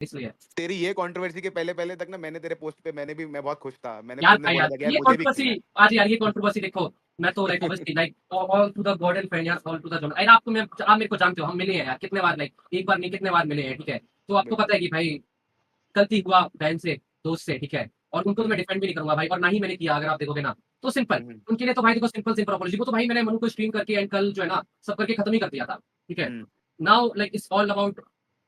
इसलिए तेरी ये कंट्रोवर्सी के पहले पहले तक ना मैंने तेरे पोस्ट पे मैं बहुत खुश था, मैंने यार खुद ने भाई बोला यार था कि यार ये मुझे भी खेलना है। कंट्रोवर्सी आज यार ये कंट्रोवर्सी देखो मैं तो like obviously like all to the god and friend यार ऑल टू द जॉन यार आपको मैं आप मेरे को जानते हो हम मिले हैं यार कितने बार लाइक एक बार नहीं कितने बार मिले हैं ठीक है तो आपको बिल्कुल। पता है कि भाई गलती हुआ बहन से दोस्त से ठीक है और उनको तो मैं हम्म डिफेंड भी नहीं करूंगा भाई और ना ही मैंने किया अगर आप देखोगे ना तो सिंपल हम्म उनके लिए तो भाई देखो सिंपल सिंपल अपॉलॉजी वो तो भाई मैंने मनु को स्ट्रीम करके एंड कल जो है ना सब करके खत्म ही कर दिया था ठीक है hmm now like it's all about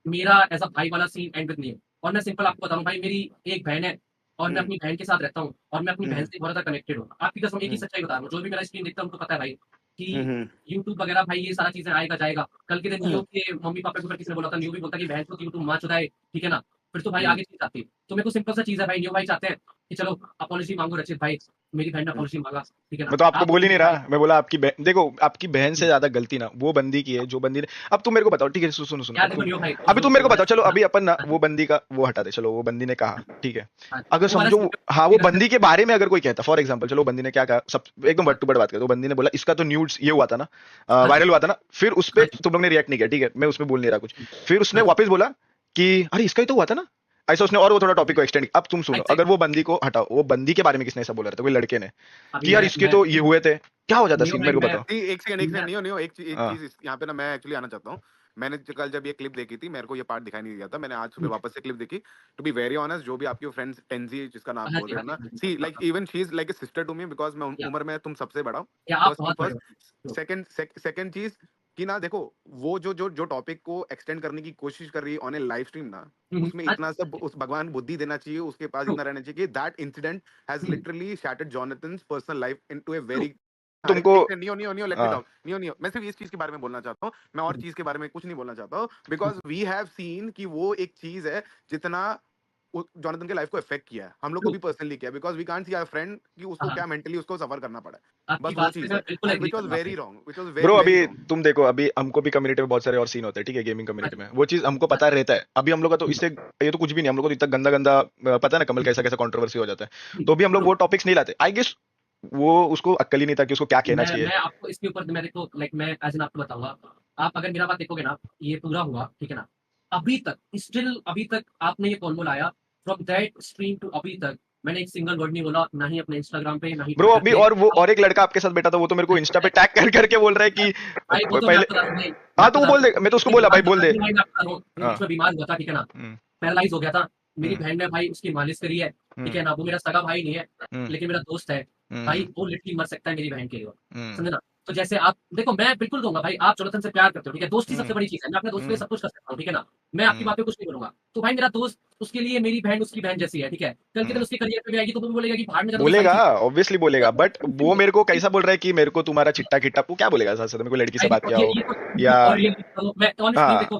मेरा एज अ भाई वाला सीन एंड विद मी और मैं सिंपल आपको बता रहा हूँ भाई मेरी एक बहन है और मैं हम्म अपनी बहन के साथ रहता हूँ और मैं अपनी बहन हम्म से बहुत ज्यादा कनेक्टेड हूँ आपकी कसम एक ही हम्म सच्चाई बता रहा हूँ जो भी मेरा स्ट्रीम देखता है उनको पता है भाई कि हम्म यूट्यूब वगैरह भाई ये सारा चीजें आएगा जाएगा कल के दिन हम्म नियो के मम्मी पापा के ऊपर किसी ने बोला था नियो भी बोलता कि बहन को यूट्यूब माँ चुदाए ठीक है ना फिर तो भाई हम्म आगे चीज आती है तो मेरे को सिंपल सा चीज है भाई नियो भाई चाहते हैं कि चलो अपॉलॉजी मांगो रचित भाई मेरी बहन ने हम्म। अपॉलॉजी मांगा ठीक है ना मैं तो आपको आप बोल ही नहीं भाई रहा, मैं बोला आपकी बहन, देखो आपकी बहन से ज्यादा गलती ना वो बंदी की है जो बंदी ने। अब तुम मेरे को बताओ, ठीक है, सुनो सुनो, यार अब देखो तुम, नियो भाई अभी जो तुम मेरे को तुम्हारा बताओ, चलो stream है अभी अपन ना ना वो बंदी का वो हटा दे, चलो वो बंदी ने कहा, ठीक है, हाँ, अगर वो वाला समझो stream हाँ भी वो करते बंदी के बारे में अगर कोई कहता, फॉर एग्जाम्पल चलो बंदी ने क्या कहा, सब एकदम हाँ वर्ड टू वर्ड बात करते, तो बंदी ने बोला इसका तो न्यूड्स ये हुआ था ना, हाँ जी वायरल हुआ था ना, फिर उस हाँ पर जी तुम लोग ने रिएक्ट नहीं किया, ठीक है, मैं उसमें बोल नहीं रहा कुछ, फिर उसने हाँ जी वापस बोला कि अरे इसका ही तो हुआ था ना, ऐसा उसने और वो थोड़ा टॉपिक को एक्सटेंड। अब तुम सुनो, अगर एग्जैक्टली वो बंदी को हटाओ, वो बंदी के बारे में किसने ऐसा बोला था, कोई लड़के ने, अभी कि यार इसके तो ये हुए थे, क्या हो जाता नियो सीन, भाई मेरे को मैं बताओ। एक सेकंड मैं नहीं नहीं, एक हाँ, चीज यहाँ पे ना मैं एक्चुअली आना चाहता हूँ। मैंने कल जब ये क्लिप देखी थी, मेरे को ये पार्ट दिखाई नहीं दिया था, मैंने आज सुबह वापस से क्लिप देखी। टू बी वेरी ऑनेस्ट, जो भी आपकी फ्रेंड्स टेंजी जिसका नाम हाँ बोल जी रहे हाँ हो जी ना, हाँ जी सी हाँ, like even she is like a sister to me, because मैं या उम्र में तुम सबसे बड़ा हूँ। या आप फर्स्ट थिंग बहुत बड़े फर्स्ट, हो सेकंड सेकंड चीज कि ना देखो, वो जो टॉपिक को एक्सटेंड करने की कोशिश कर रही है ऑन ए लाइव स्ट्रीम ना, उसमें हाँ इतना सब उस भगवान बुद्धि देना चाहिए, उसके पास ट्रू इतना रहना चाहिए कि that incident has true literally shattered Jonathan's personal life into a true very. हाँ, ट्रू एक तुमको एक नियो नियो नियो लेट मी हाँ टॉक। नियो नियो, मैं सिर्फ इस चीज के बारे में बोलना चाहता हूँ, मैं और चीज के बारे में कुछ नहीं बोलना चाहता हूँ, बिकॉज वी हैव सीन कि वो एक चीज है जितना जॉनथन के लाइफ को इफेक्ट किया है, हम लोग को ट्रू भी पर्सनली किया है, because we can't see our friend कि हाँ उसको हाँ क्या मेंटली उसको सफर करना पड़ा है। आपकी बस वो बात से चीज मैं है, बिल्कुल एंड एग्री विच वॉज करूंगा वेरी भाई wrong, which was bro, very अभी वेरी रॉन्ग। तुम देखो, अभी हमको भी कम्युनिटी में बहुत सारे और सीन होते हैं, ठीक है, गेमिंग हाँ कम्युनिटी जी में वो चीज हमको हाँ पता रहता है। अभी हम लोग का तो जी इससे ये तो कुछ भी नहीं, हम लोग को तो इतना गंदा गंदा पता है ना कमल, कैसा कैसा कंट्रोवर्सी हो जाता है, तो भी हम लोग ट्रू वो टॉपिक्स नहीं लाते, आई गेस। वो उसको अक्ल ही नहीं था कि उसको क्या कहना चाहिए। मैं आपको इसके ऊपर मैं देखो लाइक मैं एज एन आपको बताऊंगा आप अगर मेरा बात देखोगे ना ये पूरा हुआ ठीक है ना अभी तक स्टिल अभी तक आपने ये कॉन्वो लाया फ्रॉम दैट स्ट्रीम टू अभी तक मैंने एक सिंगल वर्ड नहीं बोला ना ही अपने इंस्टाग्राम पे ना ही ब्रो ट्विटर अभी पे और वो और एक लड़का आपके साथ बैठा था, वो तो मेरे को इंस्टा पे टैग कर करके बोल रहा है कि भाई वो तो मैं पहले। आपको बता रहा हूँ भाई मैं हाँ आपको तो वो बता बोल रहा दे, हूँ मैं तो उसको एक बोला बात भाई बोल बता दे। दूं भाई मैं आपको बता रहा हूँ हाँ। उसमें बीमार हुआ था ठीक है ना हम्म पैरालाइज हो गया था मेरी हम्म बहन ने भाई उसकी मालिश करी है ठीक हम्म है ना वो मेरा सगा भाई नहीं है हम्म लेकिन मेरा दोस्त है हम्म भाई वो लिटरली मर सकता है मेरी बहन के लिए हम्म समझे ना तो जैसे आप देखो मैं बिल्कुल कहूंगा भाई आप जोनाथन से प्यार करते हो ठीक है दोस्ती हम्म सबसे बड़ी चीज है मैं अपने दोस्त के लिए हम्म सब कुछ कर सकता हूँ ठीक है ना मैं आपकी हम्म बात पे कुछ नहीं बोलूंगा तो भाई मेरा दोस्त उसके लिए मेरी बहन उसकी बहन जैसी है ठीक है कल के दिन हम्म। उसके करियर पे भी आएगी तो वो भी बोलेगा कि भाड़ में जाता तो सारी बोलेगा, चीज ऑब्वियसली बोलेगा, बट वो मेरे को कैसा बोल रहा है कि मेरे को तुम्हारा चिट्टा किट्टा, वो क्या बोलेगा साथ साथ, मेरे को लड़की से भाई बात देखो किया हो ये तो या। और ये मैं ऑनेस्टली हाँ देखो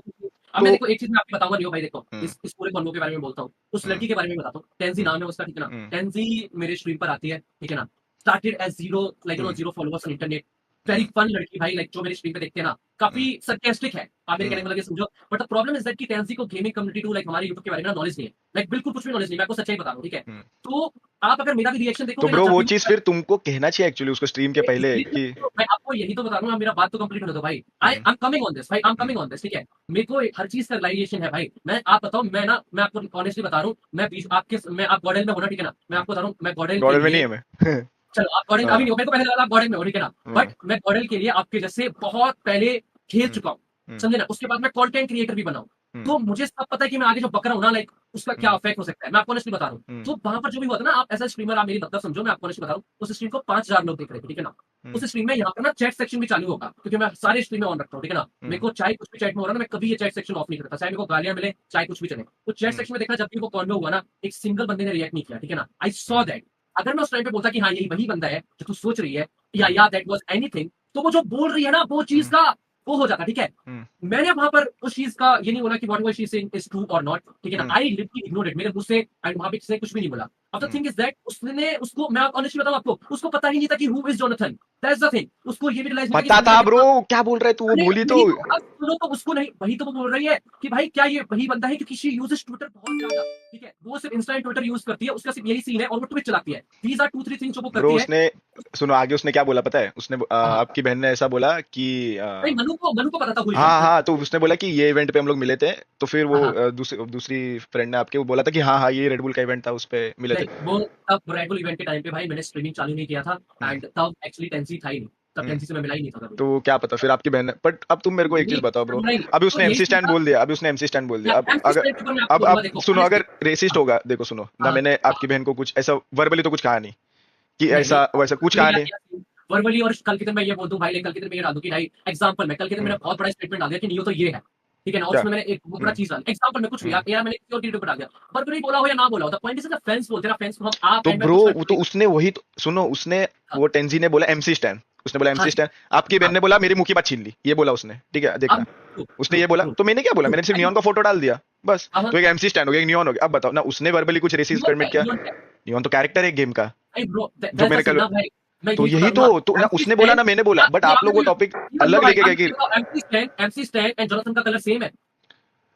अब मैं तो। देखो एक चीज मैं आपको बताऊंगा नहीं भाई देखो हम्म इस पूरे कॉन्वो के बारे में बोलता हूँ उस हम्म लड़की के बारे में बताता हूँ टेंजी हम्म नाम है उसका ठीक है ना हम्म टेंजी मेरे स्ट्रीम पर आती है ठीक है ना started as zero like hmm zero followers on internet very hmm fun लड़की भाई लाइक जो मेरे स्ट्रीम पे देखते हैं ना काफी हम्म सरकास्टिक है आप मेरे कहने हम्म। का मतलब ये समझो but the problem is that कि टेंजी को गेमिंग कम्युनिटी टू लाइक हमारे यूट्यूब के बारे में नॉलेज नहीं है लाइक बिल्कुल कुछ भी नॉलेज नहीं मैं आपको सच्चाई बता रहा हूँ ठीक है हम्म। तो आप अगर मेरा भी रिएक्शन तो देखोगे ना ब्रो जब वो भी चीज फिर तुमको कहना चाहिए एक्चुअली उसको स्ट्रीम के पहले कि। मैं आपको यही तो बता रहा हूँ मेरा बात तो कंप्लीट होने दो भाई आई हम्म एम कमिंग ऑन दिस भाई I am hmm coming on this ठीक है मेरे को हर चीज का रियलाइजेशन है भाई मैं आप बताओ मैं ना मैं आपको ऑनेस्टली बता रहा हूँ आपके मैं आप गॉडल में हो ना ठीक है ना मैं आपको बता रहा हूँ मैं गॉडल के गॉर्डन में नहीं लिए है मैं। चलो आप गॉडल अभी हाँ नहीं हो मेरे को पहले लगा आप गॉडल में हो ठीक है ना हाँ बट मैं गॉडल के लिए आपके जैसे बहुत पहले खेल हम्म चुका हूँ हम्म समझे ना उसके बाद मैं कंटेंट क्रिएटर भी बनाऊँ हम्म तो मुझे सब पता है कि मैं आगे जो बक रहा हूँ ना लाइक उसका क्या हम्म इफेक्ट हो सकता है मैं आपको ऑनेस्टली बता रहा हूँ हम्म तो वहां पर जो भी हुआ था ना आप एज स्ट्रीमर आप मेरी मतलब समझो मैं आपको ऑनेस्टली बता रहा हूँ उस स्ट्रीम को 5,000 लोग देख रहे थे ठीक है ना हम्म उस स्ट्रीम में यहाँ पर ना चैट सेक्शन भी चालू होगा क्योंकि मैं सारे स्ट्रीम में ऑन रखता हूँ ठीक है ना मेरे हम्म को चाहे कुछ भी चैट में हो रहा है ना मैं कभी ये चैट सेक्शन ऑफ नहीं करता चाहे मेरे को गालियां मिले चाहे कुछ भी चले तो चैट हम्म सेक्शन में देखना जब भी वो कॉन्वो हुआ ना एक सिंगल बंदे ने रिएक्ट नहीं किया ठीक है ना आई सॉ दैट अगर मैं उस टाइम पे बोलता कि हाँ यही वही बंदा है जो तू सोच रही है हम्म या दैट वाज एनीथिंग तो वो जो बोल रही है ना वो चीज हम्म का वो हो जाता ठीक है हम्म मैंने वहां पर उस चीज का ये नहीं बोला कि what she saying is true और नॉट ठीक है ना हम्म आई लिटरली इग्नोर्ड इट मेरे मुंह से एंड वहां पे किसी ने कुछ भी नहीं बोला अब the hmm. Thing is that उसने उसको मैं ऑनेस्टली बताऊं आपको उसको पता ही नहीं था कि who is Jonathan that's the thing उसको ये भी रियलाइज नहीं था कि पता इस बंदे था का ब्रो, दिमाग क्या बोल रहा है तू, वो अरे बोली तो। यही तो अब बोलो तो उसको नहीं, वही तो वो बोल रही है कि भाई क्या ये वही बंदा है क्योंकि शी यूजेस ट्विटर बहुत ज्यादा, ठीक है, वो सिर्फ इंस्टा एंड ट्विटर यूज करती है, उसका सिर्फ यही सीन है और वो ट्विच चलाती है। दीज आर 2-3 थिंग्स जो वो ब्रो करती है। उसने सुनो आगे उसने क्या बोला पता है उसने हाँ हाँ। आपकी बहन ने ऐसा बोला कि नहीं, मनु को पता था पूरी हाँ चीज। हाँ तो उसने बोला कि ये इवेंट पे हम लोग मिले थे तो फिर वो हाँ हाँ। दूसरी फ्रेंड ने आपके वो बोला था कि हाँ हाँ ये रेडबुल का इवेंट था उस पे मिले थे। नहीं, वो तब रेड बुल इवेंट के टाइम पे भाई मैंने स्ट्रीमिंग चालू नहीं किया था हम्म, एंड तब एक्चुअली टेंसी था ही नहीं, तब हम्म, टेंसी से मैं मिला ही नहीं था कभी। तो क्या पता फिर आपकी बहन ने बट अब तुम मेरे को एक चीज नहीं, बताओ ब्रो। नहीं, अभी तो उसने यही एमसी सीन स्टैंड था। बोल दिया अभी उसने एमसी स्टैंड बोल दिया मैं अब एमसी अगर स्टैंड के ऊपर मैं आपको अब बोलूंगा, देखो सुनो ऑनेस्टली। अगर रेसिस्ट हाँ होगा देखो सुनो ना हाँ मैंने हाँ। आपकी बहन को कुछ ऐसा वर्बली तो कुछ कहा नहीं कि नहीं नहीं, ऐसा वैसा कुछ कहा नहीं। वर्बली और कल के दिन मैं ये बोल दूं भाई, कल के दिन मैं ये डाल दूं कि भाई एग्जांपल में कल के दिन मैंने हम्म, बहुत बड़ा स्टेटमेंट डाल दिया कि नियो तो ये है, ठीक है ना, और क्या उसमें मैंने एक बहुत बड़ा हम्म, चीज डाली एग्जांपल में, कुछ भी हम्म। यार मैंने किसी और वीडियो पर डाल दिया, वर्बली बोला हो या ना बोला हो, the point is the fans बोलते हैं ना, फैंस को हम आप तो एंड मैं ब्रो कुछ वो तो नहीं। उसने वही तो सुनो उसने हाँ वो टेंजी ने बोला एमसी स्टैंड उसने बोला हाँ एमसी स्टैंड। आपकी बहन हाँ। ने बोला मेरी मुंह की बात छीन ली ये बोला उसने ठीक है देखना। अब ट्रू उसने ट्रू ये बोला ट्रू तो मैंने क्या बोला मैंने सिर्फ ट्रू। नियॉन का फोटो डाल दिया बस। हाँ हाँ। तो एक एमसी स्टैंड हो गया एक नियॉन हो गया। अब बताओ ना उसने वर्बली कुछ रेसिस्ट नियो क्या कमिट है, किया। नियो क्या है? नियॉन तो कैरेक्टर है गेम का भाई ब्रो जो दैट्स द मैंने सीन कल ना भाई, मैं तो यही तो यही करूंगा। तो ना एमसी उसने बोला स्टैंड ना मैंने बोला बट आप आपने लोग वो देखा, टॉपिक ये लो अलग भाई लेके गए आपने कि देखा, एमसी स्टैंड एंड जोनाथन का कलर सेम है।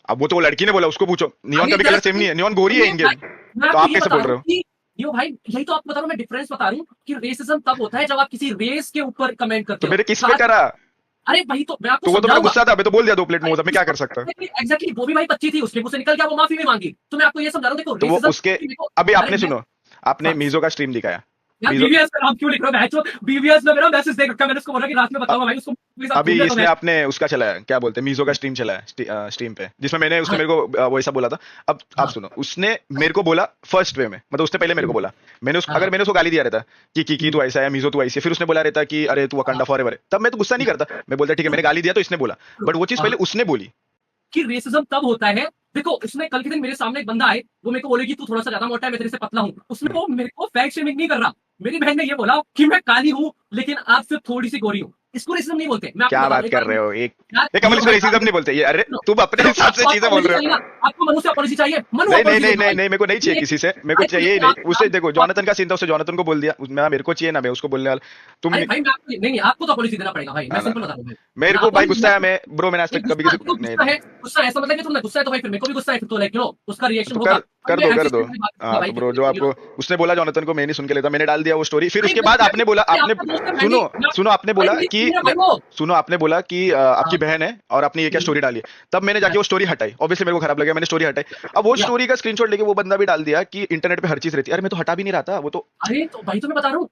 अब वो तो वो लड़की ने बोला उसको पूछो नियॉन अरे का भी कलर सेम दरअसल नहीं है नियॉन गोरी है ये इन भाई, गेम। मैं तो आपको आप ये कैसे बता बोल रहा रहे हूँ हो। कि यो भाई यही तो आपको बता रहा हूँ मैं, डिफरेंस बता रहा हूँ कि रेसिज्म तब होता है जब आप किसी रेस के ऊपर कमेंट तो करते हो। मेरे किस पे कहा करा अरे भाई तो मैं आपको तो वो तो मेरा समझाऊंगा। गुस्सा था मैं तो बोल दिया 2 प्लेट अरे मोमोज अब मैं क्या कर सकता। एग्जैक्टली वो भी भाई बच्ची थी, उसके मुंह से निकल गया, वो माफी भी मांगी, तो मैं आपको ये समझा रहा हूँ, देखो तो वो रेसिज्म उसके देखो। अभी अरे आपने मैं सुनो आपने हाँ, मीजो का स्ट्रीम दिखाया। यार मीजो बीवीएस का नाम क्यों लिख रहा है बहनचोद, बीवीएस में मेरा मैसेज देख रखा है, मैंने उसको बोला कि रात में अ- बताऊंगा भाई, उसको मेरे साथ अभी घूमने तो इसमें मैं। आपने उसका चलाया क्या बोलते हैं मीजो का स्ट्रीम चलाया स्ट्रीम पे जिसमें मैंने उसने हाँ मेरे को वो ऐसा बोला था। अब आप हाँ सुनो उसने मेरे को बोला फर्स्ट वे में मतलब उसने पहले मेरे को बोला हाँ अगर हाँ मैंने उसको गाली दिया रहता कि तू ऐसा है मीजो तू ऐसी है फिर उसने बोला रहता कि अरे तू हाँ वकांडा फॉरएवर है तब मैं तो गुस्सा नहीं करता मैं बोलता ठीक है मैंने गाली दिया तो इसने बोला। बट वो चीज हाँ पहले उसने बोली। कि रेसिज्म तब होता है, देखो उसने कल के दिन मेरे सामने एक बंदा आए, वो मेरे को बोले कि तू थोड़ा सा ज्यादा मोटा है, मैं तेरे से पतला हूँ, उसने हम्म, वो मेरे को फैक्ट शेमिंग नहीं कर रहा। मेरी बहन ने ये बोला कि मैं काली हूँ लेकिन आप सिर्फ थोड़ी सी गोरी हूँ, इसको रेसिज्म नहीं बोलते, मैं आपको क्या बता बात दूं एक कर बार। रहे हो एक यार एक कमल नियो इसको भाई रेसिज्म नहीं बोलते ये अरे सुनो, तुम अपने चलो हिसाब से आपको चीजें आपको बोल अपॉलॉजी रहे चाहिए हो। ना, आपको मनु से अपॉलॉजी चाहिए, मनु नहीं नहीं अपॉलॉजी नहीं देगा नहीं भाई। नहीं मेरे को नहीं चाहिए ये किसी से मेरे को अरे चाहिए ही सुनिए, नहीं उसे देखो आप जॉनथन का सीन था उसे जॉनथन को बोल दिया मैं मेरे को चाहिए ना मैं उसको बोलने वाला तुम अरे भाई मैं आपको नहीं नहीं आपको तो अपॉलॉजी देना पड़ेगा भाई, ना मैं ना सिंपल ना बता रहा हूँ भाई। मेरे ना को भाई अपॉलॉजी गुस्सा मैं है मैं ब्रो मैंने आज नहीं, तक कभी किसी गुस्सा नहीं गुस्सा है, गुस्सा है ऐसा मतलब कि तुम्हें गुस्सा है तो भाई फिर मेरे को भी गुस्सा है, फिर तो लाइक उसका रिएक्शन तो होगा। अब कर मैं दो एमसी कर दो। स्टैंड वाली बात करूंगा हाँ भाई तो कि ब्रो जो you आपको know, उसने बोला जॉनथन को मैं नहीं सुन के लेता मैंने डाल दिया वो स्टोरी फिर भाई उसके मैं बाद आपने बोला भाई आपने आपका दोस्त है सुनो मैंडी सुनो आपने भाई बोला मेरी कि मेरा भाई वो। सुनो आपने बोला कि आपकी हाँ, बहन है और आपने ये क्या स्टोरी डाली है तब मैंने जाके वो स्टोरी हटाई ऑब्वियसली मेरे को खराब लगा मैंने स्टोरी हटाई। अब वो या स्टोरी का स्क्रीनशॉट लेके वो बंदा भी डाल दिया कि इंटरनेट पे हर चीज रहती है अरे मैं तो हटा भी नहीं रहा था वो तो। अरे तो भाई तो मैं बता रहा हूँ,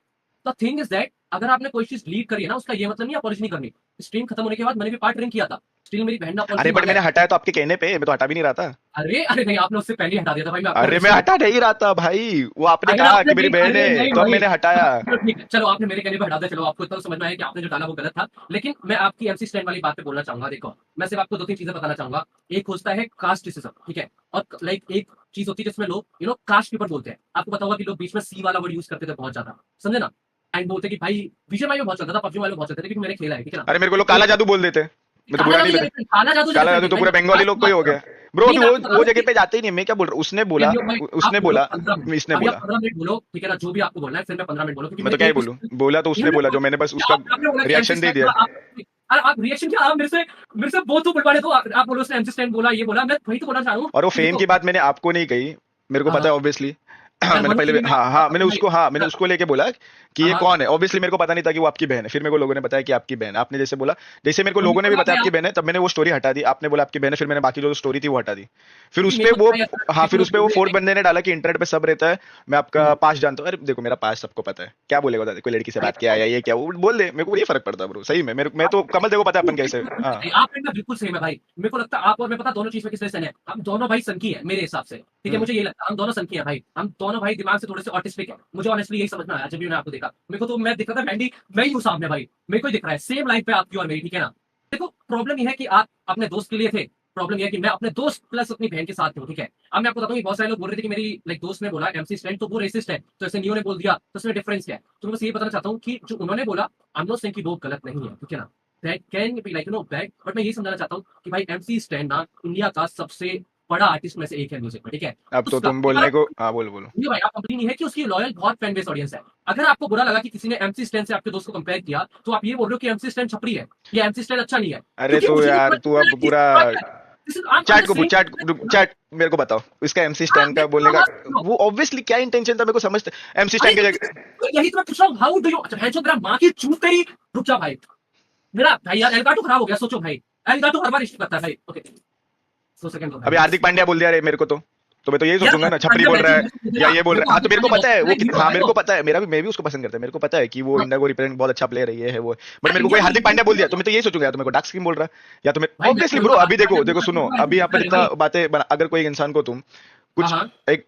द थिंग इज दैट अगर आपने कोई चीज लीक करी है ना, उसका ये मतलब नहीं अपॉलॉजी नहीं करनी। स्ट्रीम खत्म होने के बाद मैंने भी पार्ट ड्रिंक किया था, स्टिल मेरी बहन ने अपॉलॉजी अरे बट मांगा मैंने है। हटाया तो आपके कहने पे मैं तो हटा भी नहीं रहा था। अरे अरे नहीं, आपने उससे पहले ही हटा दिया था भाई, मैं आपको अरे मैं ऑनेस्टली हटा नहीं रहा था भाई वो आपने अगर कहा आपने कि मेरी नहीं, बहन अरे है नहीं तो अब भाई, मैंने हटाया। चलो ठीक है, चलो आपने मेरे कहने पे हटा दिया, चलो आपको इतना तो समझ में आया कि आपने जो डाला वो गलत था, लेकिन मैं आपकी एमसी स्टैंड वाली बात पे बोलना चाहूंगा। देखो मैं सिर्फ आपको 2-3 चीजें बताना चाहूंगा। एक होता है कास्टिज्म, ठीक है, और लाइक एक चीज होती है जिसमें लोग कास्ट के ऊपर बोलते हैं। आपको पता होगा कि लोग बीच में सी वाला वर्ड यूज करते थे बहुत ज्यादा, समझे ना, एंड बोलते कि भाई बीजेएमआई में बहुत चलता था, पबजी में बहुत चलता था, क्योंकि मैंने खेला है, ठीक है ना। अरे मेरे को लोग तो काला जादू बोल देते मैं तो काला बुरा जादू नहीं जैसे लगा। different, काला जादू काला डिफरेंट जादू है, तो पूरा बंगाली मैं लोग को बात ही हो कर रहा गया। हूँ। ब्रो नहीं अभी मैं वो आपको बता रहा वो हूँ जगह कि पे जाते ही नहीं मैं क्या बोल रहा हूँ उसने बोला नहीं, भाई आप उसने बोलो बोला 15 मिनट, इसने अभी आप बोला 15 मिनट बोलो, ठीक है ना, जो भी आपको बोलना है, फिर मैं 15 मिनट बोलूँ, क्योंकि मैं मैं तो क्या ही एक बोलूं बोला तो उसने बोला जो मैंने बस उसका आपने बोला कि एमसी रिएक्शन दे स्टैंड दिया। बोला, आप रिएक्शन क्या, आप मेरे से बहुत तो बुलवाड़े, तो आप बोलो उसने एमसी स्टैंड बोला, ये बोला, मैं वही तो बोलना चाह रहा हूँ और वो कि फेम देखो। की बात मैंने आपको नहीं कही मेरे को हाँ पता हाँ, है ऑब्वियसली। यार मैंने मनु के पहले लिए मैं आपको बताता हूँ भाई। हाँ मैंने उसको लेके बोला कि हाँ ये हाँ, कौन है ऑब्वियसली मेरे को पता नहीं था कि वो आपकी बहन है फिर मेरे को लोगों ने बताया कि आपकी बहन है। आपने जैसे बोला जैसे मेरे को मनु लोगों ने भी बोला बताया भाई आपकी आप, बहन है तब मैंने वो स्टोरी हटा दी आपने बोला आपकी बहन है फिर मैंने बाकी जो स्टोरी थी वो हटा दी। फिर क्योंकि उस मेरे पे को वो पता है यार, हाँ फिर देखो उस पे वो बोले फोर्थ बंदे ने डाला कि इंटरनेट पे सब रहता है मैं आपका हम्म, पास्ट जानता हूँ। अरे देखो मेरा पास्ट सबको पता है क्या बोलेगा कोई लड़की से अरे बात किया या ये क्या वो बोल दे मेरे को ये फर्क पड़ता ब्रो सही में मैं तो कमल देखो पता है अपन कैसे हाँ। आप में बिल्कुल सेम है भाई, मेरे को लगता है आप और मैं पता दोनों चीज में किस तरह से है, हम दोनों भाई संकी है मेरे हिसाब से, ठीक है, हम्म, मुझे ये लगता है हम दोनों संकी है भाई, हम दोनों भाई दिमाग से थोड़े से ऑटिस्टिक है, मुझे ऑनेस्टली यही समझ में आया जब भी मैंने आपको देखा। मेरे को तो मैं दिख रहा था मैंडी, मैं ही हूँ सामने भाई, मेरे को ही दिख रहा है सेम लाइफ पे आपकी और मेरी, ठीक है ना। देखो प्रॉब्लम ये है कि आप अपने दोस्त के लिए थे, प्रॉब्लम ये है कि मैं अपने दोस्त प्लस अपनी बहन के साथ हूँ, ठीक है। अब मैं आपको बताऊँ कि बहुत सारे लोग बोल रहे थे कि मेरी लाइक दोस्त ने बोला एमसी स्टैंड तो वो रेसिस्ट है, तो ऐसे नियो ने बोल दिया, तो इसमें डिफरेंस क्या है। तो मैं बस ये बताना चाहता हूँ कि जो उन्होंने बोला आई एम नॉट सेइंग कि वो गलत नहीं है, ठीक है ना, that can be like bad, but मैं ये समझाना चाहता हूँ कि भाई एमसी स्टैंड ना इंडिया का सबसे बड़ा आर्टिस्ट में से एक है म्यूजिक में, ठीक है। अब तो उसका तुम बोलने को हाँ बोलो बोलो नहीं भाई, आप कंपनी नहीं है कि उसकी लॉयल बहुत फैन बेस ऑडियंस है। अगर आपको बुरा लगा कि किसी ने एमसी स्टैन से आपके दोस्त को कंपेयर किया, तो आप ये बोल रहे हो कि एमसी स्टैन छपरी है या एमसी स्टैन अच्छा नहीं है, अरे क्योंकि तो मुझे नहीं यार समझ तू में अब आया कि पूरा इसका क्या है। This is- I'm chat just को saying- चैट मेरे को बताओ इसका एमसी हाँ, स्टैन का मैं बोलने का आवाज सुनो। वो ऑब्वियसली क्या इंटेंशन था मेरे को समझते एमसी अरे स्टैन की जगह तो यही तो मैं पूछ रहा हूँ, हाउ डू यू, अच्छा भैंचो तेरा माँ की चूत तेरी, रुक जा भाई। मेरा भाई यार एल्गाटो खराब हो गया, सोचो भाई। एल्गाटो हर बार इश्क करता है भाई। ओके, 2 सेकंड दो अभी भाई। हार्दिक पांड्या बोल दिया रे मेरे को तो मैं तो यही यार सोचूंगा ना हार्दिक छपरी पांड्या बोल रहा मैच है में या ये बोल मेरे रहा को है हाँ तो हार्दिक मेरे को पांड्या पता है वो बहुत हीरो हाँ है मेरे वो। को पता है मेरे भी उसको पसंद करता है मेरे को पता है कि वो हाँ, इंडिया को रिप्रेजेंट बहुत अच्छा प्लेयर है ये है वो बट यार मेरे को इंडिया कोई को हार्दिक पांड्या बोल दिया रिप्रेजेंट तो मैं तो यही सोचूंगा या तो मेरे को डार्क स्किन बोल रहा है या तो मैं भाई, मैं ऑब्वियसली ब्रो बोलूंगा अभी हार्दिक देखो पांड्या देखो को सुनो हार्दिक अभी यहाँ पर पांड्या इतना भाई। बातें अगर कोई इंसान को तुम हाँ कुछ हाँ, एक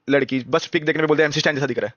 लड़की बस पिक देखने में बोलते हैं एमसी स्टैन जैसा दिख रहा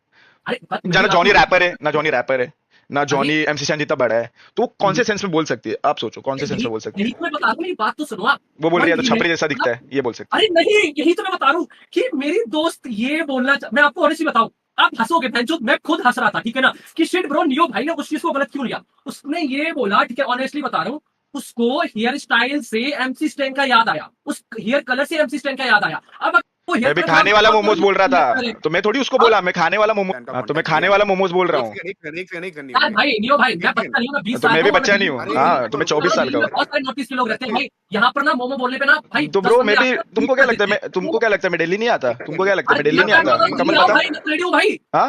अरे बात है मेरी ना बात जॉनी तो रैपर है ना जॉनी रैपर है ना अरे जॉनी एमसी स्टैन जितना बड़ा है तो वो कौन हम्म, से सेंस में बोल सकती है आप सोचो कौन से सेंस यही में बोल सकती यही है तो मैं बता रहा हूँ, मेरी बात तो सुनो आप। वो बोल रही है पॉइंट तो ये है छपरी जैसा दिखता मतलब, है ये बोल सकती है अरे नहीं, यही तो मैं बता रहा हूँ कि मेरी दोस्त ये मैं आपको ऑनेस्टली बताऊं, आप हंसोगे भैंचोद, मैं खुद हंस रहा था, ठीक है ना, कि शिट ब्रो, नियो भाई ने उस चीज को गलत क्यों लिया। उसने ये बोला, ठीक है, ऑनेस्टली बता रहा हूँ, उसको हेयर स्टाइल से एमसी स्टैन का याद आया, उस हेयर कलर से एमसी स्टैन का याद आया। अब वो हेयर मैं भी कलर खराब खाने है वाला तो आप मोमोज बोल रहा था करे। तो मैं थोड़ी उसको अब बोला मैं खाने वाला मोमोज स्टैन का हाँ तो मैं कॉन्टेक्ट खाने लिया वाला मोमोज बोल रहा एक हूँ सेकंड एक सेकंड एक सेकंड यार नियो भाई नियो भाई, मैं एक बच्चा सेकंड नहीं हूँ, मैं 20 तो साल मैं का भी हूँ, और मैं बच्चा नहीं दिल्ली हूँ अरे हाँ तो मैं 24 और साल दिल्ली का में हूँ बहुत सारे नॉर्थ ईस्ट के लोग रहते हैं रचित भाई। यहाँ पर ना मोमो बोलने पे ना भाई तो 10 ब्रो बंदे मैं भी आते हैं, तुमको बीट क्या कर लगता है देते मैं हैं। तुमको क्या लगता है मैं दिल्ली नहीं आता एक तुमको सेकंड क्या लगता है अरे मैं दिल्ली दिल्ली नहीं का आता मतलब कमल दिल्ली आओ पता भाई, मैं रेडी हूँ भाई। हाँ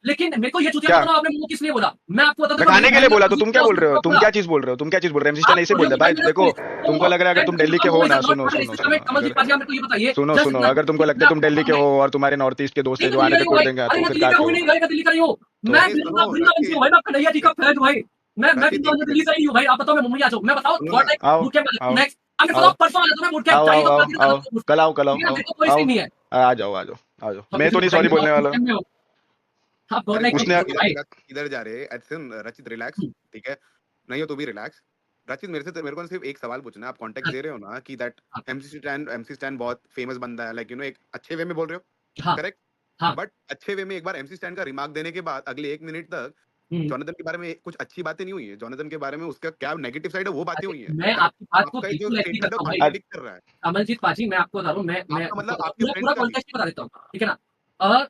लेकिन मेरे को ये चुतिया क्या बताओ, आपने मोमो किस लिए बोला? मैं आपको बता मैं दूंगा, मेरी खाने के बहन लिए ने बोला तो मुझे तुम क्या किया, बोल उसने रहे हो पूरा तुम बोला। क्या चीज बोल रहे हो तुम क्या चीज बोल रहे हो एमसी स्टैन आप ऐसे बोल रहे हो बोलता है कि भाई भाई मेरा देखो तुमको लग रहा है अगर तुम दिल्ली के हो ना सुनो सुनो सुनो कमलजीत अगर पाजी, मेरे को ये बताइए सुनो जस्ट सुनो इतना अगर तुमको लगता मैं है तुम आपको दिल्ली बताऊं के भाई। हो और तुम्हारे नॉर्थ ईस्ट के दोस्त नहीं है मैं जो दिल्ली आने का पे ही हूँ कोड़ भाई, देंगे अरे तो मैं फिर दिल्ली क्या का हूँ हो नहीं भाई, मैं दिल्ली का ही हूँ। मैं अरे सुनो वृंदावन से रचित हूँ भाई, मैं आपका नैया जी का फैन हूँ भाई। मैं रचित एक वृंदावन से दिल्ली से ही हूँ भाई। आप बताओ मैं मुंबई आ जाऊँ, मैं बताओ सुनो गॉड ना लाइक आओ बूट कैंप आ जाऊँ आओ नेक्स्ट। अब मैं आओ बताओ परसों आ जाता हूँ मैं बूट कैंप, आओ चाहिए आओ तो आओ बता दीजिए, आओ कल आओ ठीक है ना, मेरे को कोई आओ सीन नहीं है। आ जाओ आ जाओ आ जाओ अब मैं किसी तो को नहीं सॉरी चाहिए तो बोलने आप वाला बूट कैंप में हो, आप गॉड अरे लाइक एक उसने भाई। एक इधर जा रहे हैं सुन रचित रिलैक्स ठीक है नहीं हो तो भी रिलैक्स रचित मेरे को सिर्फ एक सवाल पूछना है आप कॉन्टेक्ट दे रहे हो ना कि दैट हाँ एमसी स्टैन बहुत फेमस बंदा है लाइक एक अच्छे वे में बोल रहे हो हाँ करेक्ट हाँ। बट अच्छे वे में एक बार एमसी स्टैन का रिमार्क देने के बाद अगले 1 मिनट तक हम्म, जॉनथन के बारे में कुछ अच्छी बातें नहीं हुई है जॉनथन के बारे में उसका क्या नेगेटिव साइड है वो बातें अरे हुई है मैं दैट आपकी बात को आपका ये जो बिल्कुल एग्री स्टेटमेंट है करता हूँ भाई। कॉन्ट्रडिक्ट कर रहा है अमरजीत पाजी, मैं आपको बता रहा हूँ, मैं आपका मतलब आपके पूरा फ्रेंड्स पूरा का नहीं कॉन्टेक्स्ट बता देता हूँ, ठीक है ना।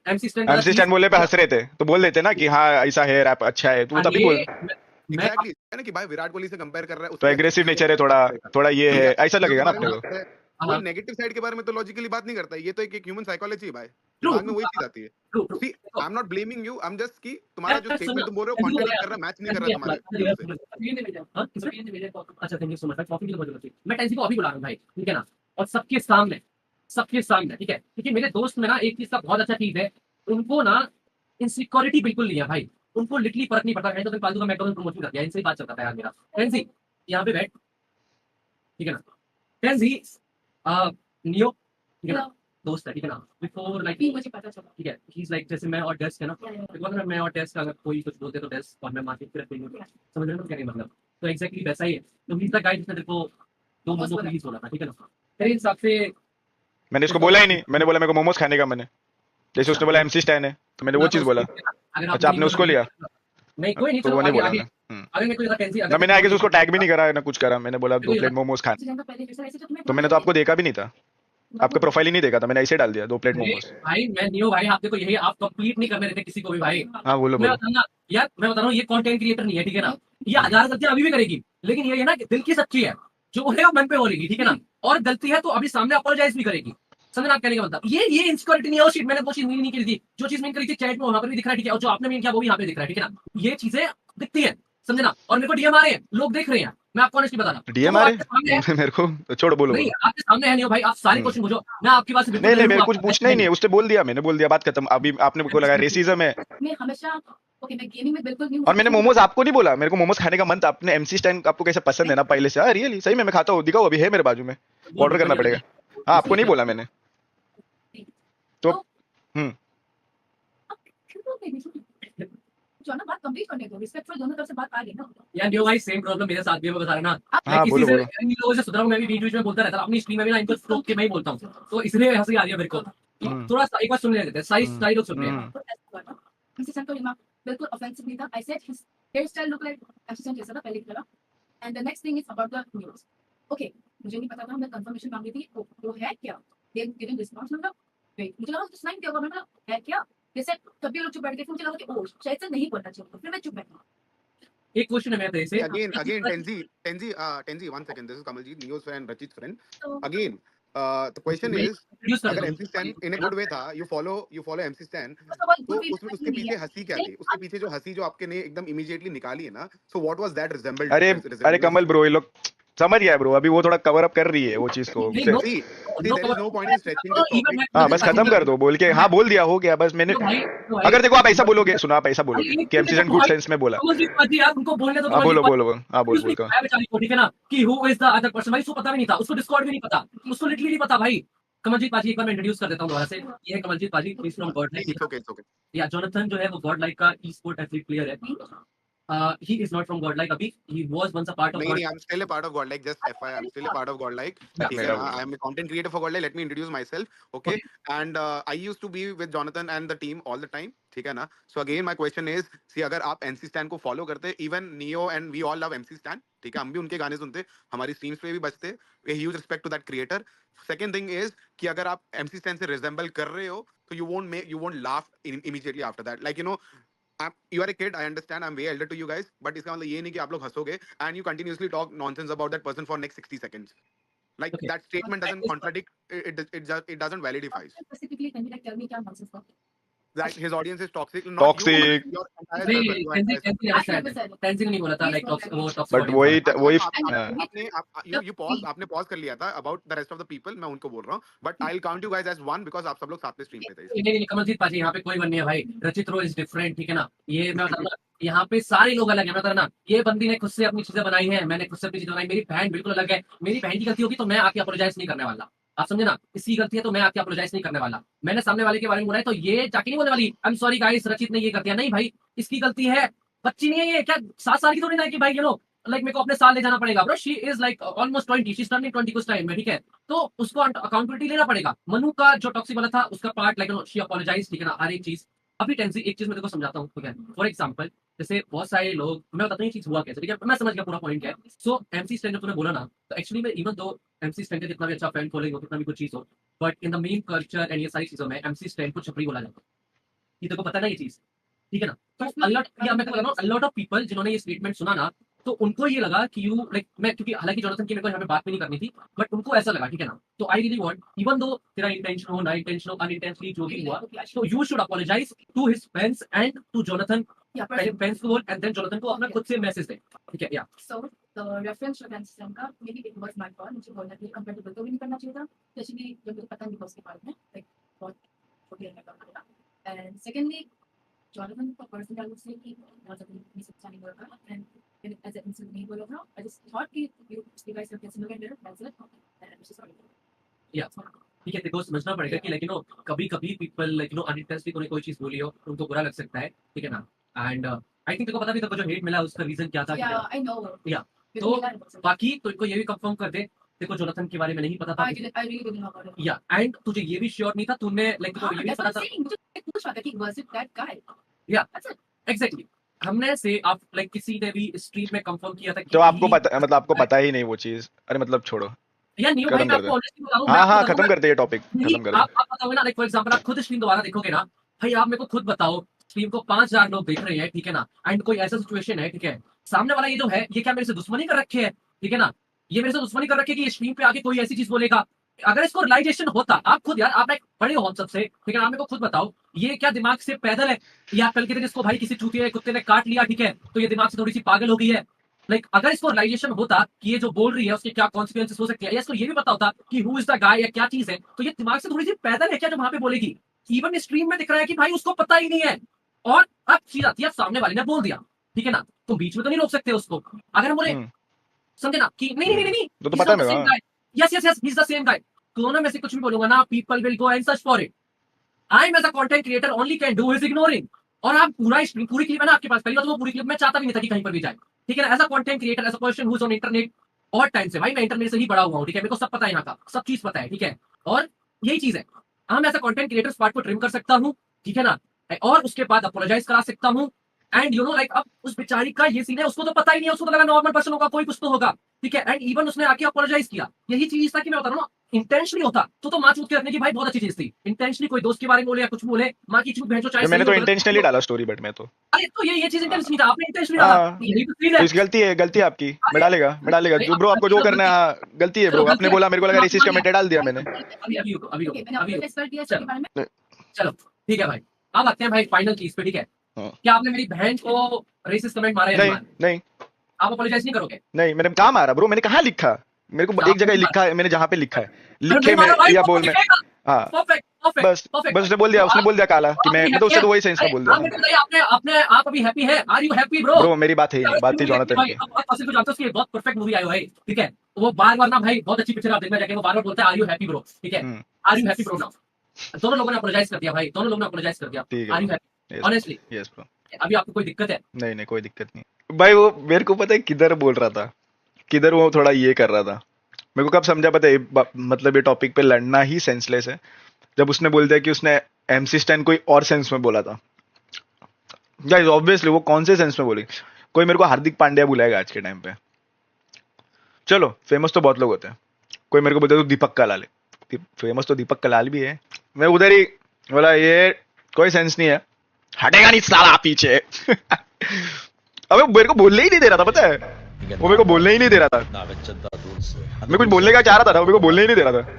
एमसी स्टैन का एमसी चीज, स्टैन बोलने पे हंस रहे थे तो बोल देते ना कि हाँ ऐसा है रैप अच्छा है तू तभी अरे बोल मैं एग्जैक्टली है ना कि भाई विराट कोहली से कंपेयर कर रहा है तो उसकी अच्छी एग्रेसिव चीजें नेचर है बात थोड़ा करेगा थोड़ा ये ठीक है है ऐसा उसके लगेगा ना बारे में अपने बात को करें कोई हाँ नेगेटिव साइड के बारे में तो लॉजिकली बात नहीं करता ये तो एक ह्यूमन साइकोलॉजी है भाई ट्रू दिमाग में वही चीज आती है ट्रू ट्रू। सी देखो I am not blaming you I am just कि तुम्हारा जो मैं सुनना, स्टेटमेंट तुम बोल रहे हो थैंक यू कॉन्ट्रडिक्ट भाई, कर रहा है मैच नहीं कर थैंक रहा यू तुम्हारे भाई, उससे अच्छा थैंक यू सो मच भाई, कॉफी के लिए बहुत जरूरत थी, मैं टेंसी को अभी बुला रहा हूँ भाई, ठीक है ना। और सबके सामने, ठीक है, क्योंकि मेरे दोस्त में ना एक चीज का बहुत अच्छा चीज है, उनको ना इनसिक्योरिटी बिल्कुल नहीं है भाई। उनको लिटरली फर्क नहीं पड़ता है, तो फालतू का मैकडॉनल्ड प्रमोशन कर दिया, इनसे ही बात चलता था यार मेरा। टेंसी यहाँ पे बैठ, ठीक है ना। टेंसी नियो, ठीक है ना, दोस्त है, ठीक है ना, बिफोर लाइक मुझे पता चला, ठीक है, ही इज लाइक जैसे मैं और डेस्क है ना, मतलब मैं और डेस्क अगर कोई कुछ बोलते तो डेस्क और मैं मार्केट पे समझ रहे हो क्या नहीं मतलब, तो एग्जैक्टली वैसा ही है। तो ही इज द गाइड जिसने तेरे को 2 मोमो प्लीज बोला था, ठीक है ना। तेरे हिसाब से मैंने इसको इसका बोला क्या ही नहीं मैंने बोला मेरे को मोमोज खाने का मैंने जैसे अच्छा उसने बोला एमसी स्टैन है तो मैंने वो बोला था चीज उसको, बोला ठीक है ना? अगर आपने अच्छा नहीं आपने बोला उसको लिया तो नहीं, कोई नहीं, तो चलो वो नहीं आगे बोला आगे ना आगे मेरे को ज्यादा टेंसी, ना अगर मैंने तेरे आगे को से उसको टैग भी नहीं करा ना कुछ करा मैंने बोला मेरे को 2 ये प्लेट बता, मोमोज खाने तो मैंने तो आपको देखा भी नहीं था आपका प्रोफाइल ही नहीं देखा था मैंने ऐसे डाल दिया 2 प्लेट अरे मोमोज भाई मैं नियो भाई, आप देखो यही आप कंप्लीट नहीं करने देते किसी को भी भाई। हाँ बोलो मैं बोलो बता ना यार, मैं बता रहा हूँ ये कंटेंट क्रिएटर नहीं है, ठीक है ना। ये 1000 गलतियां अभी भी करेगी, लेकिन ये है ना कि दिल की सच्ची है, जो बोलेगा मन पे बोलेगी, ठीक है ना। और गलती है तो अभी सामने अपोलोजाइज भी करेगी, समझना आप कहने का मतलब। ये इनसिक्योरिटी नहीं है, और shit, मैंने वो चीज मीन नहीं की थी, जो चीज मीन करी थी चैट में वहां पर भी दिख रहा है, ठीक है, और जो आपने मीन किया वो भी यहाँ पे दिख रहा है, ठीक है ना। ये चीजें दिखती है, समझना। और मेरे को डीएम आ रहे हैं, लोग देख रहे हैं, मैं आपको ऑनेस्टली बता रहा हूँ, तो डीएम वो आ आपके सामने है। रहे मेरे को छोड़ो बोलो नहीं बोलो आपके सामने है नहीं भाई, आप सारे हम्म। क्वेश्चन पूछो, मैं आपकी बात से बिल्कुल नहीं क्लियर नहीं हूँ, मेरे को कुछ आपको पूछना ही नहीं है उसने बोल दिया मैंने बोल दिया बात खत्म अभी आपने को लगा रेसिज्म है मैं हमेशा ओके मैं गेमिंग में बिल्कुल नहीं और मैंने मोमोज हूँ। आपको नहीं बोला मेरे को मोमोज खाने का मन था अपने एमसी स्टैंड आपको कैसे पसंद है ना पहले से हाँ रियली सही में मैं खाता हूँ दिखाओ अभी है मेरे बाजू में बोल ऑर्डर बोल करना बढ़िया पड़ेगा बढ़िया। हाँ आपको ठीक नहीं है बोला मैंने तो तो हम्म आप क्यों बोल रहे हैं? जो ना बात कंप्लीट करने दो, रिस्पेक्टफुल दोनों तरफ से बात आ रही है ना। यार नियो भाई सेम प्रॉब्लम मेरे साथ भी है, मैं बता रहा ना। आप मैं हाँ किसी बोलो से बोलो इन लोगों से सुधरा हूँ, मैं भी बीच बीच में बोलता रहता हूँ अपनी स्ट्रीम में भी ना, इनको रोक के मैं ही बोलता हूँ, तो इसलिए हंसी आ रही है मेरे को। हम्म थोड़ा सा एक बार सुन लेते हैं, साइड हम्म साइड सुन रहे हैं। हम्म तो ऐसा हुआ था एमसी का रिमार्क बिल्कुल ऑफेंसिव नहीं था। I said his hairstyle look like MC जैसा था पहले की तरह। And the next thing is about the news. Okay मुझे नहीं पता था, मैं कंफर्मेशन मांगी थी, तो है क्या they didn't respond मतलब wait मुझे लगा तो साइन किया होगा मैंने कहा है क्या जैसे तब भी लोग चुप बैठ गए फिर मुझे लगा कि ओ शायद से नहीं बोलना चाहिए फिर मैं चुप बैठ गई एक क्वेश्चन है मेरा तेरे से again Tenzi 1 second, this is Kamaljeet, Neo's friend, Rachit's friend. तो Again, the question मैं is, इंट्रोड्यूस कर अगर देता MC Stan in a good way था, you follow MC Stan, first of all तो good way उसमें उसके नहीं पीछे है हंसी क्या नहीं थी? उसके पीछे जो हंसी जो आपके ने एकदम immediately निकाली है ना, so what was that resembled? अरे कमल ब्रो, ये लोग समझ गया ब्रो, अभी वो थोड़ा कवर अप कर रही है वो चीज को नहीं से। No See, no there is no point in stretching this even topic. मैं हाँ बस खत्म कर दो बोल के, हाँ बोल दिया, हो गया बस। मैंने अगर देखो आप ऐसा बोलोगे, सुनो आप ऐसा बोलोगे कि एमसी स्टैन गुड सेंस में बोला, कमलजीत पाजी यार उनको बोलने दो हाँ बोलो बोलो बोलो, हाँ बोल बोल उसने का बताया बेचारी को ठीक है ना कि who is the other person भाई उसको पता भी नहीं था उसको डिस्कॉर्ड भी नहीं पता उसको लिटरली नहीं पता भाई कमलजीत पाजी एक बार मैं इंट्रोड्यूस कर देता हूं दोबारा से ये है कमलजीत पाजी is from God like It's okay. या जोनाथन जो है वो गॉड लाइक का ई स्पोर्ट एथलीट प्लेयर है he is not from godlike abhi he was once a part of नहीं, I'm still a part of Godlike. Just FYI, I'm still a part of Godlike. ठीक है मेरा ना? I'm a content creator for Godlike. Let me introduce myself. Okay. And I used to be with Jonathan and the team all the time. ठीक है ना? So again, my question is, see अगर आप MC Stan को follow करते, even Neo and we all love MC Stan. ठीक है, हम भी उनके गाने सुनते, हमारी streams पे भी बजते. A huge respect to that creator. Second thing is कि अगर आप MC Stan से resemble कर रहे हो, तो you won't laugh immediately after that. Like you know. You are a kid, I understand. I'm way elder to you guys, but इसका मतलब ये नहीं कि आप लोग हंसोगे and you continuously talk nonsense about that person for next 60 seconds. Like Okay. that statement doesn't contradict. It doesn't validify specifically can you like tell me क्या nonsense था that his audience is toxic. Not Toxic. You, your entire नहीं circle, your entire circle. Tenzing नहीं बोला था like वो toxic but वही आपने pause कर लिया था about the rest of the people. मैं उनको बोल रहा हूँ, but I'll count you guys as one because आप सब लोग साथ में स्ट्रीम पे थे. नहीं कमलजीत पाजी यहाँ पे कोई वन नहीं है भाई रचित रो इज डिफरेंट ठीक है ना ये मैं बता यहाँ पे सारे लोग अलग है मैं बता ना ये बंदी ने खुद से अपनी चीजें बनाई है मैंने खुद से अपनी चीजें बनाई मेरी बहन बिल्कुल अलग है मेरी बहन की गलती होगी तो मैं आके अपोलोजाइज नहीं करने वाला आप समझे ना इसकी गलती है तो मैं आके अपोलोजाइज नहीं करने वाला मैंने सामने वाले के बारे में बोला है तो ये जाके नहीं बोलने वाली आई एम सॉरी गाइस रचित ने ये कर दिया नहीं भाई इसकी गलती है बच्ची नहीं है ये क्या 7 साल की थोड़ी ना है कि भाई यू नो लाइक मेरे को अपने साल ले जाना पड़ेगा bro she is like almost 20 she is turning 20 कुछ टाइम में ठीक है तो उसको अकाउंटेबिलिटी लेना पड़ेगा मनु का जो टॉक्सिक वाला था उसका पार्ट लाइक शी अपोलोजाइज ठीक है ना हर एक चीज अभी टेंसी एक चीज मैं तेको समझाता हूँ ठीक है फॉर एग्जांपल जैसे बहुत सारे लोग मैं बताता हूँ ये चीज हुआ कैसे ठीक है मैं समझ गया पूरा पॉइंट क्या है सो एमसी स्टैन जब तूने बोला ना तो एक्चुअली मैं इवन दो एमसी स्टैन का जितना भी अच्छा फैन फॉलोइंग हो कितना भी कुछ चीज हो but in the main culture and ये सारी चीजों में एमसी स्टैन को छपरी बोला जाता है ये तेको पता है ना ये चीज ठीक है ना तो अलॉट ऑफ पीपल जिन्होंने ये स्टेटमेंट सुना ना तो उनको ये लगा कि यू लाइक मैं क्योंकि हालांकि जोनाथन की मेरे को यहाँ पे बात भी नहीं करनी थी बट उनको ऐसा लगा ठीक है ना तो I really want even though तेरा इंटेंशन हो ना इंटेंशन हो अनइंटेंशनली जो भी हुआ तो you should apologize to his fans and to Jonathan पहले फैंस को बोल एंड देन जोनाथन को अपना खुद से मैसेज दे ठीक है या so the reference to Dance Slam का maybe it was my fault मुझे बोलना चाहिए कंपेटेबल तो भी नहीं करना चाहिए था स्पेशली जब मुझे पता नहीं था उसके बारे में लाइक बहुत छोटी रहने का था and secondly Jonathan for personal I would say कि बहुत ज़्यादा नहीं सच्चा नहीं बोला था and as an insult नहीं बोला था I just thought कि you guys have similar there that's it and I'm so sorry Yeah. ठीक है देखो समझना पड़ेगा कि लाइक यू नो कभी कभी people like you know unintentionally कोई चीज बोली हो उनको बुरा लग सकता है ठीक है ना एंड आई थिंक तेको पता भी तेको जो हेट मिला उसका रीजन क्या था yeah I know Yeah. तो बाकी तो इनको ये भी कंफर्म कर दे देखो जोनाथन के बारे में नहीं पता था I really didn't know about it या एंड तुझे ये भी श्योर नहीं था तूने लाइक तेको ये भी that's पता what था I'm saying मुझे पूछ रहा था कि was it that guy Yeah. that's it exactly हमने से आप लाइक किसी ने भी स्ट्रीम में कंफर्म किया था कि तो आपको पता मतलब आपको पता ही नहीं वो चीज, अरे मतलब छोड़ो, या नहीं भाई खत्म मैं कर दे। आपको ऑनेस्टली बता रहा हूं हाँ हाँ मैं खत्म करते ये टॉपिक, नहीं, खत्म कर दे। आप बताओगे ना लाइक फॉर एग्जांपल आप खुद स्ट्रीम दोबारा देखोगे ना भाई आप मेरे को खुद बताओ स्ट्रीम को 5000 लोग देख रहे हैं ठीक है ना एंड कोई ऐसा सिचुएशन है ठीक है सामने वाला ये जो है ये क्या मेरे से दुश्मनी कर रखे है ठीक है ना ये मेरे से दुश्मनी कर रखे कि ये स्ट्रीम पे आके कोई ऐसी चीज बोलेगा अगर इसको रियलाइजेशन होता आप खुद यार आप एक बड़े हो हम सबसे ठीक है आप मेरे को खुद बताओ ये क्या दिमाग से पैदल है या कल के दिन इसको भाई किसी चूतिए कुत्ते ने काट लिया ठीक है तो ये दिमाग से थोड़ी सी पागल हो गई है लाइक अगर इसको रियलाइजेशन होता कि ये जो बोल रही है उसके क्या कॉन्सिक्वेंसेस हो सकते हैं या इसको ये भी पता होता कि हु इज द गाय या क्या चीज है तो ये दिमाग से थोड़ी सी पैदल है क्या जो वहां पे बोलेगी इवन स्ट्रीम में दिख रहा है कि भाई उसको पता ही नहीं है और अब चीज आती है सामने वाले ने बोल दिया ठीक है ना तुम बीच में तो नहीं रोक सकते उसको अगर हम बोले समझे ना कि नहीं तो पता है मेरे को, yes he is the same guy दोनों में से कुछ भी बोलूंगा ना people will go and search for it I am as a content creator only can do is ignoring और आप पूरी क्लिप है ना आपके पास पहले तो वो पूरी क्लिप मैं चाहता भी नहीं था कि कहीं पर भी जाए ठीक है ना as a content creator as a person who is on internet और टाइम से भाई मैं इंटरनेट से ही बड़ा हुआ हूँ ठीक है मेरे को सब पता है यहाँ का सब चीज पता है ठीक है और यही चीज है हम as a content creator part को ट्रिम कर सकता हूँ ठीक है ना और उसके बाद अपोलोजाइज करा सकता हूँ एंड यू नो लाइक अब उस बेचारी का ये सीन है उसको तो पता ही नहीं है उसको तो लगा नॉर्मल पर्सन होगा कोई कुछ तो होगा ठीक है एंड इवन उसने आके अपोलोजाइज किया यही चीज था कि मैं बता रहा हूँ इंटेंशनली होता तो माँ चूत के रखने की भाई बहुत अच्छी चीज थी। इंटेंशनली कोई दोस्त के बारे में बोले या कुछ बोले, माँ की चूत बहन चाहे मैंने तो सही हो, गलत इंटेंशनली हो। डाला स्टोरी, बट मैं तो अरे तो ये चीज इंटेंशनली था, आपने इंटेंशनली डाला, हाँ यही तो चीज तो है। इस गलती है आपकी, मैं डालेगा भाई जो अब ब्रो आपको जो करना है, हाँ गलती है चलो ब्रो, गलती आपने है, बोला मेरे को लगा माफी रेसिस्ट मांगी कमेंट डाल दिया मैंने। अभी रुको, अभी ओके, रुको, मैंने अभी आपको रुको। रेस्पेक्ट दिया चलो। इसके बारे में। चलो ठीक है भाई, अब आते हैं भाई फाइनल चीज पे, ठीक है। हाँ। क्या आपने मेरी बहन को रेसिस्ट कमेंट मारा या नहीं नहीं मारा? नहीं आप अपोलोजाइज नहीं करोगे? नहीं, मैंने कहाँ मारा ब्रो, मैंने कहाँ लिखा, मेरे को एक आपने जगह नहीं लिखा है, मैंने जहाँ पे लिखा है अरे लिखे नहीं में मारा भाई, या तो बोल में, दिखेगा। हाँ परफेक्ट परफेक्ट बस परफेक्ट बस उसने बोल दिया, उसने बोल दिया काला कि मैं, मतलब उसने तो वही सेंस में बोल दिया आप मेरे को बताइए, आपने आपने आप अभी हैप्पी है? Are you happy bro? Bro, मेरी बात है ही नहीं, बात थी जॉनथन की। बहुत पसंद को जानते हो, उसकी बहुत परफेक्ट मूवी आई हो भाई, ठीक है। वो बार-बार ना भाई बहुत अच्छी पिक्चर आप देखना जाके, वो बार-बार बोलता है आर यू हैप्पी ब्रो, ठीक है। Are you happy bro now? दोनों लोगों ने अपोलोजाइज कर दिया भाई, दोनों लोगों ने अपोलोजाइज कर दिया। ठीक आर यू है हैप्पी ऑनेस्टली? यस ब्रो, अभी आपको कोई दिक्कत है? नहीं नहीं कोई दिक्कत नहीं भाई। वो मेरे को पता है किधर बोल रहा था, किधर वो थोड़ा ये कर रहा था, मेरे को कब समझा पता है, मतलब ये टॉपिक पे लड़ना ही सेंसलेस है, जब उसने बोल दिया कि उसने एमसी स्टैन कोई और सेंस में बोला था। गाइस ऑब्वियसली वो कौन से सेंस में बोली, कोई मेरे को हार्दिक पांड्या बुलाएगा आज के टाइम पे? चलो फेमस तो बहुत लोग होते हैं, कोई मेरे को बोलता है तो दीपक कलाल है, फेमस तो दीपक कलाल भी है, मैं उधर ही बोला ये कोई सेंस नहीं है, हटेगा नहीं साला पीछे। अबे मेरे को बोलने ही नहीं दे रहा था, पता है वो मेरे को बोलने ही नहीं दे रहा था, मैं कुछ बोलने का चाह रहा था, वो मेरे को बोलने ही नहीं दे रहा था।